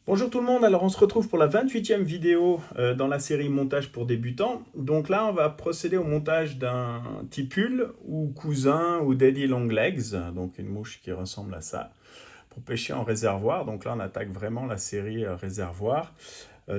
Bonjour tout le monde, alors on se retrouve pour la 28e vidéo dans la série montage pour débutants. Donc là on va procéder au montage d'un tipule ou cousin ou daddy long legs, donc une mouche qui ressemble à ça, pour pêcher en réservoir. Donc là on attaque vraiment la série réservoir.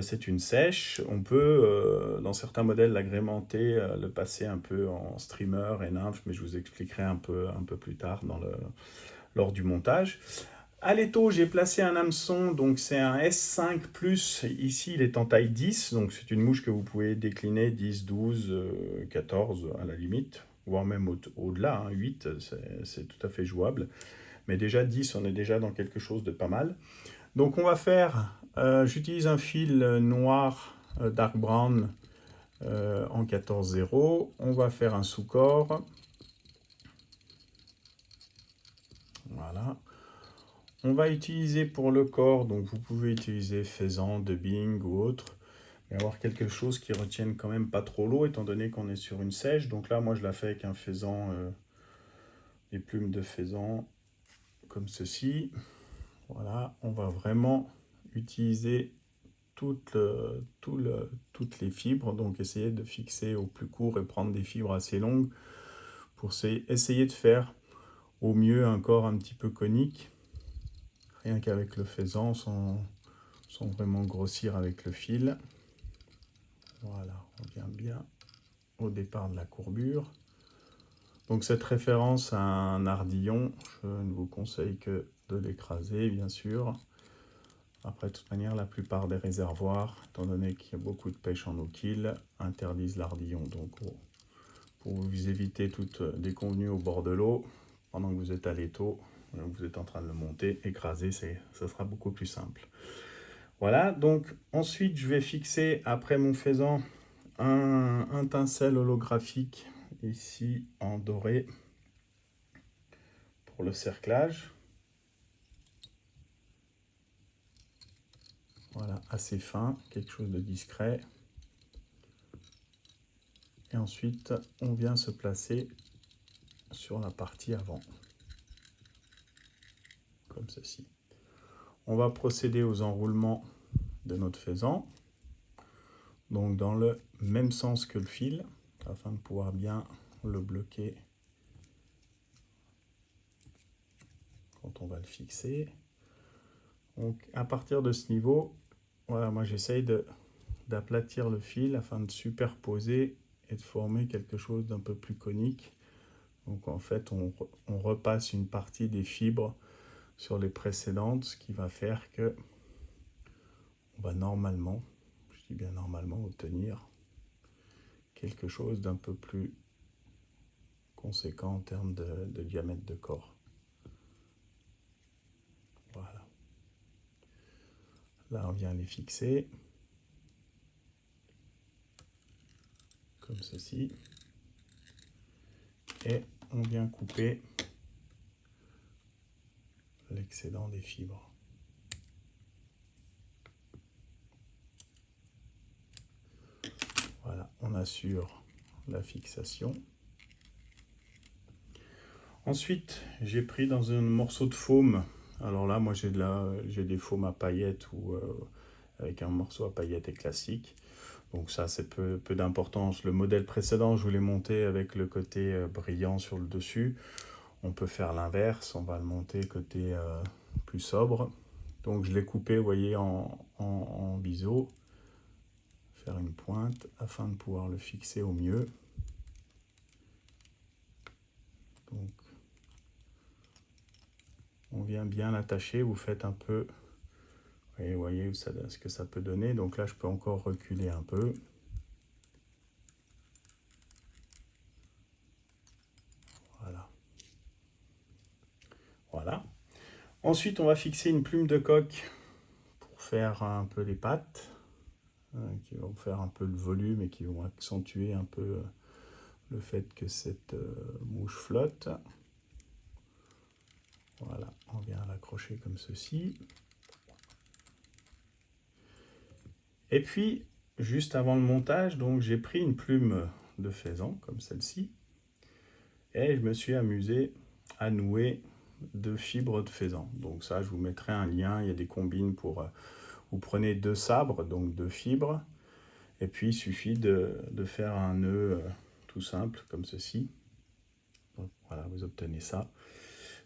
C'est une sèche, on peut dans certains modèles l'agrémenter, le passer un peu en streamer et nymphe, mais je vous expliquerai un peu plus tard lors du montage. À l'étau, j'ai placé un hameçon, donc c'est un S5 Plus. Ici, il est en taille 10, donc c'est une mouche que vous pouvez décliner 10, 12, 14 à la limite, voire même au-delà, hein, 8, c'est tout à fait jouable. Mais déjà 10, on est déjà dans quelque chose de pas mal. Donc on va faire, j'utilise un fil noir dark brown en 14-0. On va faire un sous-corps. Voilà. On va utiliser pour le corps, donc vous pouvez utiliser faisan, dubbing ou autre, mais avoir quelque chose qui retienne quand même pas trop l'eau, étant donné qu'on est sur une sèche. Donc là, moi, je la fais avec un faisan, des plumes de faisan, comme ceci. Voilà, on va vraiment utiliser toutes les fibres, donc essayer de fixer au plus court et prendre des fibres assez longues pour essayer de faire au mieux un corps un petit peu conique. Rien qu'avec le faisan, sans vraiment grossir avec le fil. Voilà, on vient bien au départ de la courbure. Donc cette référence à un ardillon, je ne vous conseille que de l'écraser, bien sûr. Après, de toute manière, la plupart des réservoirs, étant donné qu'il y a beaucoup de pêche en eau-kill, interdisent l'ardillon. Donc pour vous éviter toute déconvenue au bord de l'eau, pendant que vous êtes à l'étau, vous êtes en train de le monter, écraser, ça sera beaucoup plus simple. Voilà, donc ensuite je vais fixer après mon faisan un tincelle holographique ici en doré pour le cerclage. Voilà, assez fin, quelque chose de discret. Et ensuite, on vient se placer sur la partie avant, comme ceci. On va procéder aux enroulements de notre faisan, donc dans le même sens que le fil, afin de pouvoir bien le bloquer quand on va le fixer. Donc à partir de ce niveau, voilà, moi j'essaye d'aplatir le fil afin de superposer et de former quelque chose d'un peu plus conique. Donc en fait, on repasse une partie des fibres sur les précédentes, ce qui va faire que on va normalement, je dis bien normalement, obtenir quelque chose d'un peu plus conséquent en termes de diamètre de corps. Voilà. Là, on vient les fixer, comme ceci. Et on vient couper l'excédent des fibres. Voilà, on assure la fixation. Ensuite, j'ai pris dans un morceau de faume. Alors là, moi j'ai des faumes à paillettes ou avec un morceau à paillettes et classique. Donc ça, c'est peu d'importance. Le modèle précédent, je voulais monter avec le côté brillant sur le dessus. On peut faire l'inverse, on va le monter côté plus sobre. Donc je l'ai coupé, vous voyez, en biseau. Faire une pointe afin de pouvoir le fixer au mieux. Donc on vient bien l'attacher, vous faites un peu, et vous voyez ce que ça peut donner. Donc là, je peux encore reculer un peu. Voilà. Voilà. Ensuite, on va fixer une plume de coque pour faire un peu les pattes, qui vont faire un peu le volume et qui vont accentuer un peu le fait que cette mouche flotte. Voilà, on vient l'accrocher comme ceci. Et puis, juste avant le montage, donc j'ai pris une plume de faisan, comme celle-ci, et je me suis amusé à nouer de fibres de faisan. Donc ça, je vous mettrai un lien, il y a des combines pour Vous prenez 2 sabres, donc 2 fibres, et puis il suffit de faire un nœud tout simple, comme ceci. Donc, voilà, vous obtenez ça.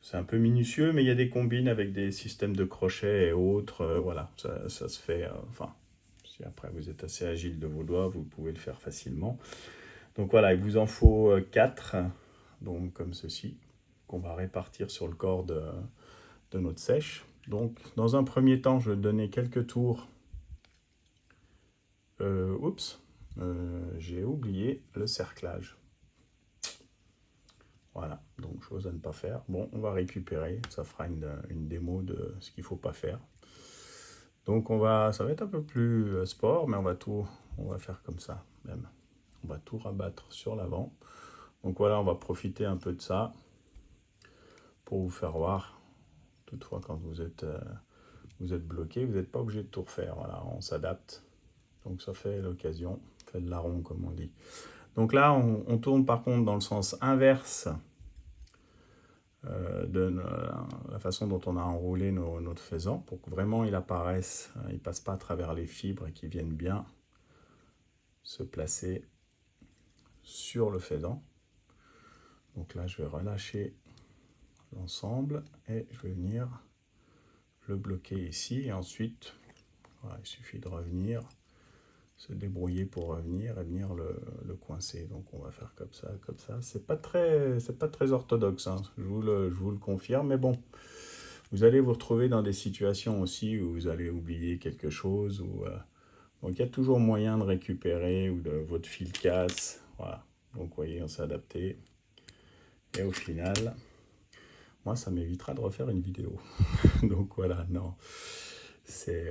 C'est un peu minutieux, mais il y a des combines avec des systèmes de crochets et autres. Voilà, ça se fait. Enfin, si après vous êtes assez agile de vos doigts, vous pouvez le faire facilement. Donc voilà, il vous en faut 4, donc comme ceci, qu'on va répartir sur le corps de notre sèche. Donc, dans un premier temps, je vais donner quelques tours. J'ai oublié le cerclage. Voilà, donc chose à ne pas faire. Bon, on va récupérer, ça fera une démo de ce qu'il ne faut pas faire. Donc ça va être un peu plus sport, mais on va faire comme ça même. On va tout rabattre sur l'avant. Donc voilà, on va profiter un peu de ça pour vous faire voir. Toutefois, quand vous êtes bloqué, vous n'êtes pas obligé de tout refaire. Voilà, on s'adapte. Donc ça fait l'occasion, fait de larron comme on dit. Donc là, on tourne par contre dans le sens inverse de la façon dont on a enroulé notre faisan, pour que vraiment il apparaisse, il ne passe pas à travers les fibres et qu'il vienne bien se placer sur le faisan. Donc là, je vais relâcher l'ensemble et je vais venir le bloquer ici. Et ensuite, voilà, il suffit de revenir, se débrouiller pour revenir et venir le coincer. Donc on va faire comme ça, comme ça. C'est pas très orthodoxe, hein, je vous le confirme, mais bon, vous allez vous retrouver dans des situations aussi où vous allez oublier quelque chose, donc il y a toujours moyen de récupérer ou de votre fil casse. Voilà. Donc vous voyez, on s'est adapté. Et au final, moi ça m'évitera de refaire une vidéo. Donc voilà, non.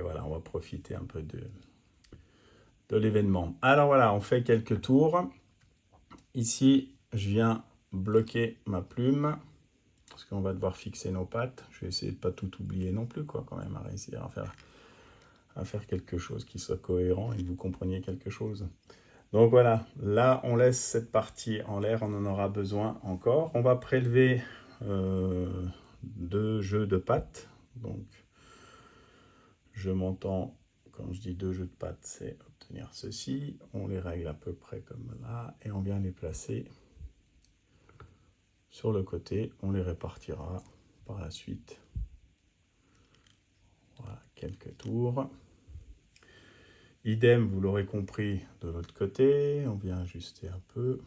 Voilà, on va profiter un peu de l'événement. Alors voilà, on fait quelques tours. Ici, je viens bloquer ma plume, parce qu'on va devoir fixer nos pattes. Je vais essayer de ne pas tout oublier non plus, quoi, quand même, à réussir à faire quelque chose qui soit cohérent et que vous compreniez quelque chose. Donc voilà, là, on laisse cette partie en l'air, on en aura besoin encore. On va prélever 2 jeux de pattes. Donc, je m'entends, quand je dis 2 jeux de pattes, c'est obtenir ceci. On les règle à peu près comme là, et on vient les placer sur le côté. On les répartira par la suite. Voilà, quelques tours. Idem, vous l'aurez compris, de l'autre côté. On vient ajuster un peu.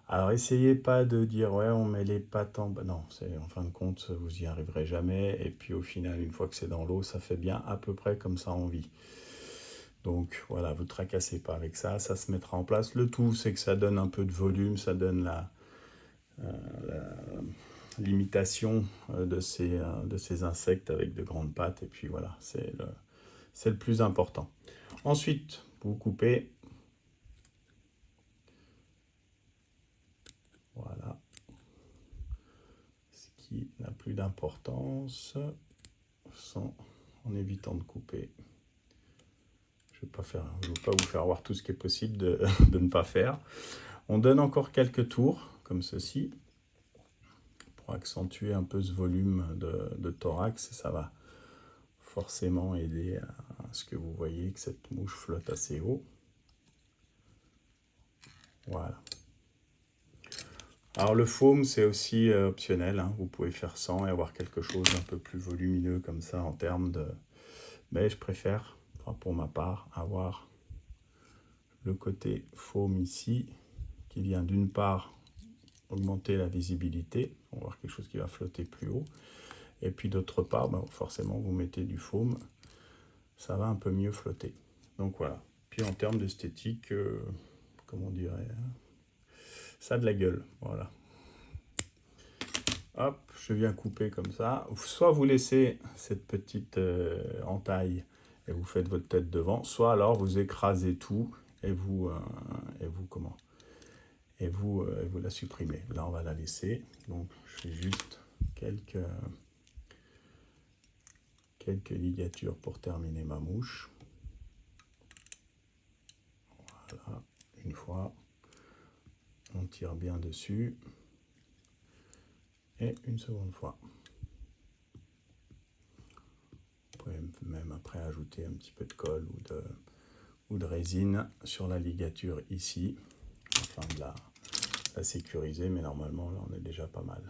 Alors, essayez pas de dire, ouais, on met les pattes en bas. Non, en fin de compte, vous n'y arriverez jamais. Et puis, au final, une fois que c'est dans l'eau, ça fait bien à peu près comme ça en vie. Donc, voilà, vous ne tracassez pas avec ça. Ça se mettra en place. Le tout, c'est que ça donne un peu de volume. Ça donne la l'imitation de ces insectes avec de grandes pattes. Et puis, voilà, c'est le plus important. Ensuite, vous coupez. Voilà. Ce qui n'a plus d'importance, en évitant de couper. Je ne vais pas vous faire voir tout ce qui est possible de ne pas faire. On donne encore quelques tours, comme ceci, pour accentuer un peu ce volume de thorax. Et ça va forcément aider à ce que vous voyez que cette mouche flotte assez haut. Voilà. Alors le foam, c'est aussi optionnel, hein. Vous pouvez faire sans et avoir quelque chose d'un peu plus volumineux comme ça en termes de... Mais je préfère, enfin, pour ma part, avoir le côté foam ici, qui vient d'une part augmenter la visibilité, on va voir quelque chose qui va flotter plus haut, et puis d'autre part, forcément, vous mettez du foam, ça va un peu mieux flotter. Donc voilà. Puis en termes d'esthétique, comment on dirait, ça a de la gueule, voilà. Hop, je viens couper comme ça. Soit vous laissez cette petite entaille et vous faites votre tête devant, soit alors vous écrasez tout et vous la supprimez. Là, on va la laisser. Donc, je fais juste quelques ligatures pour terminer ma mouche. Voilà, une fois. On tire bien dessus. Et une seconde fois. Vous pouvez me même après ajouter un petit peu de colle ou de résine sur la ligature ici, afin de la sécuriser, mais normalement là on est déjà pas mal.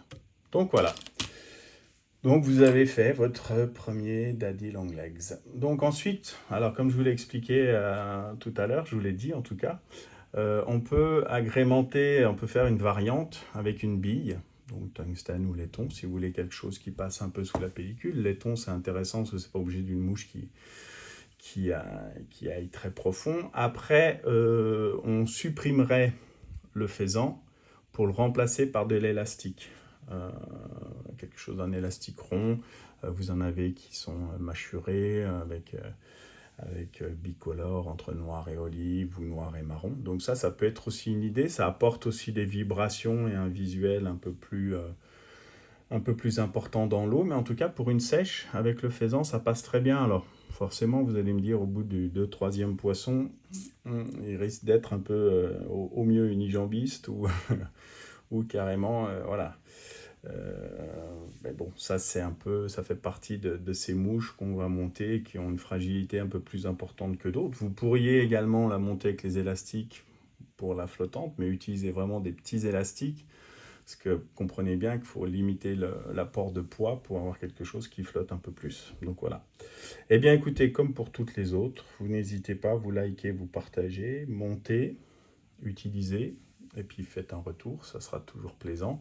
Donc voilà. Donc vous avez fait votre premier Daddy Long Legs. Donc ensuite, alors comme je vous l'ai expliqué tout à l'heure, je vous l'ai dit en tout cas, on peut agrémenter, on peut faire une variante avec une bille, donc tungstène ou laiton, si vous voulez quelque chose qui passe un peu sous la pellicule. Laiton c'est intéressant parce que c'est pas obligé d'une mouche qui aille très profond. Après, on supprimerait le faisan pour le remplacer par de l'élastique. Quelque chose d'un élastique rond. Vous en avez qui sont mâchurés avec bicolore entre noir et olive ou noir et marron. Donc ça peut être aussi une idée. Ça apporte aussi des vibrations et un visuel un peu plus important dans l'eau. Mais en tout cas, pour une sèche, avec le faisan, ça passe très bien. Alors forcément, vous allez me dire, au bout du 2-3e poisson, il risque d'être un peu, au mieux, unijambiste ou carrément, voilà. Mais bon, ça fait partie de ces mouches qu'on va monter, qui ont une fragilité un peu plus importante que d'autres. Vous pourriez également la monter avec les élastiques pour la flottante, mais utilisez vraiment des petits élastiques, parce que comprenez bien qu'il faut limiter l'apport de poids pour avoir quelque chose qui flotte un peu plus. Donc voilà. Eh bien écoutez, comme pour toutes les autres, vous n'hésitez pas, vous likez, vous partagez, montez, utilisez, et puis faites un retour, ça sera toujours plaisant.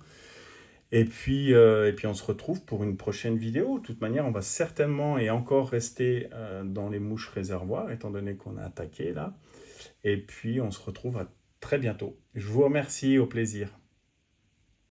Et puis on se retrouve pour une prochaine vidéo. De toute manière, on va certainement et encore rester dans les mouches réservoirs, étant donné qu'on a attaqué là. Et puis, on se retrouve à très bientôt. Je vous remercie, au plaisir.